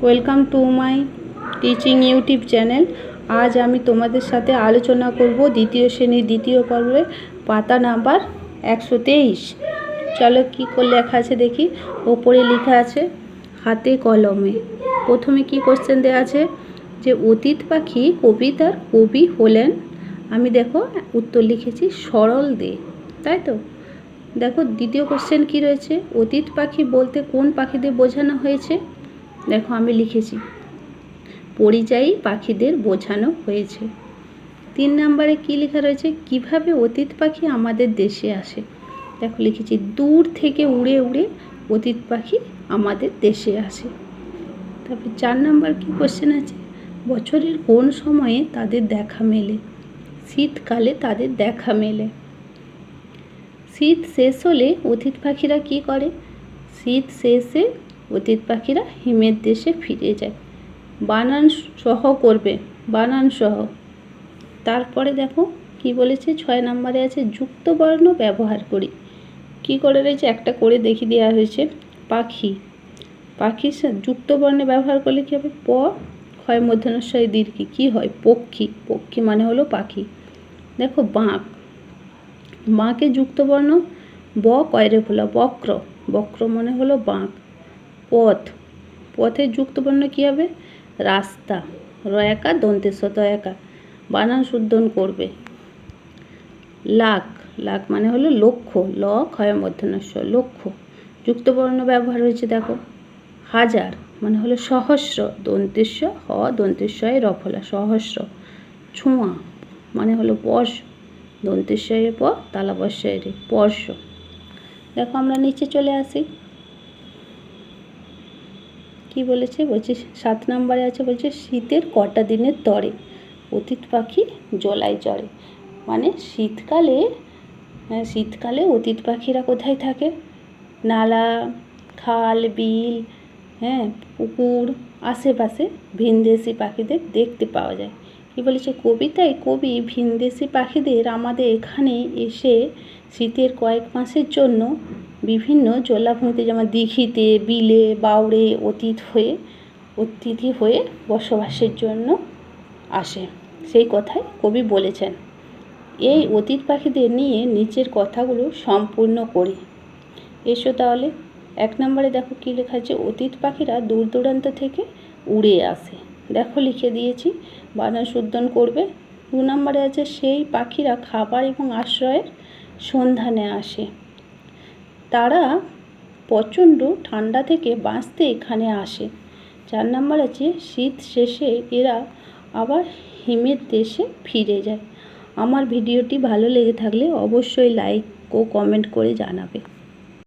Welcome to my teaching YouTube channel. আজ আমি তোমাদের সাথে আলোচনা করব দ্বিতীয় শ্রেণীর দ্বিতীয় পর্বে পাতা নাম্বার 123। চলো কী করে লেখা আছে দেখি। ওপরে লেখা আছে হাতে কলমে। প্রথমে কি কোশ্চেন দেওয়া আছে যে অতীত পাখি কবিতার কবি হলেন। আমি দেখো উত্তর লিখেছি সরল দে, তাই তো। দেখো দ্বিতীয় কোশ্চেন কি রয়েছে, অতীত পাখি বলতে কোন পাখিদের বোঝানো হয়েছে। দেখো আমি লিখেছি পরিযায়ী পাখিদের বোঝানো হয়েছে। 3 নম্বরে কি লেখা রয়েছে, কিভাবে অতীত পাখি আমাদের দেশে আসে। দেখো লিখেছি দূর থেকে উড়ে উড়ে অতীত পাখি আমাদের দেশে আসে। তারপর 4 নম্বর কি কোশ্চেন আছে, বছরের কোন সময়ে তাদের দেখা মেলে। শীতকালে তাদের দেখা মেলে। শীত শেষ হলে অতীত পাখিরা কি করে, শীত শেষে অতীত পাখিরা হিমের দেশে ফিরে যায়। বানান সহ করবে, বানান সহ। তারপরে দেখো কি বলেছে 6 নম্বরে আছে যুক্ত বর্ণ ব্যবহার করি। কি করে রয়েছে একটা করে দেখিয়ে দেওয়া হয়েছে। পাখি, পাখির যুক্ত বর্ণে ব্যবহার করলে কী হবে, প ক্ষয় মূর্ধন্যস্বয় দীর্ঘি কী হয়, পক্ষী। পক্ষী মানে হলো পাখি। দেখো বাঁক, বাঁকে যুক্ত বর্ণ ব কয়রে ফোলা বক্র, বক্র মানে হলো বাঁক। পথ, পথের যুক্ত বর্ণ কী হবে, রাস্তা, র একা দন্তেশ্বত একা, বানান শুদ্ধন করবে। লাখ, লাখ মানে হলো লক্ষ্য, ল ক্ষয় মূর্ধন্যস্ব লক্ষ্য, যুক্ত বর্ণ ব্যবহার হয়েছে। দেখো হাজার মানে হলো সহস্র, দন্তেশ্ব হ দন্তেশ্বয় রফলা সহস্র। ছোঁয়া মানে হলো বর্ষ, দন্তেশ্বয়ে প তালাবস্যয় রে বর্ষ। দেখো আমরা নিচে চলে আসি, কি বলেছে, বলছে 7 নম্বরে আছে, বলছে শীতের কটা দিনের তরে অতীত পাখি জলায় চড়ে। মানে শীতকালে, শীতকালে অতীত পাখিরা কোথায় থাকে, নালা, খাল, বিল, পুকুর আশেপাশে ভিনদেশি পাখিদের দেখতে পাওয়া যায়। কি বলেছে কবিতায়, কবি ভিনদেশি পাখিদের আমাদের এখানে এসে শীতের কয়েক মাসের জন্য বিভিন্ন জলাভূমিতে যেমন দিঘিতে, বিলে, বাউড়ে অতিথি হয়ে বসবাসের জন্য আসে, সেই কথাই কবি বলেছেন। এই অতীত পাখিদের নিয়ে নিচের কথাগুলো সম্পূর্ণ করি। এসো তাহলে। 1 নম্বরে দেখো কী লেখা আছে, অতীত পাখিরা দূর দূরান্ত থেকে উড়ে আসে। দেখো লিখে দিয়েছি, বানান শুদ্ধন করবে। 2 নম্বরে আছে সেই পাখিরা খাবার এবং আশ্রয়ের সন্ধানে আসে। তারা প্রচণ্ড ঠান্ডা থেকে বাঁচতে এখানে আসে। 4 নম্বর আছে শীত শেষে এরা আবার হিমের দেশে ফিরে যায়। আমার ভিডিওটি ভালো লেগে থাকলে অবশ্যই লাইক ও কমেন্ট করে জানাবে।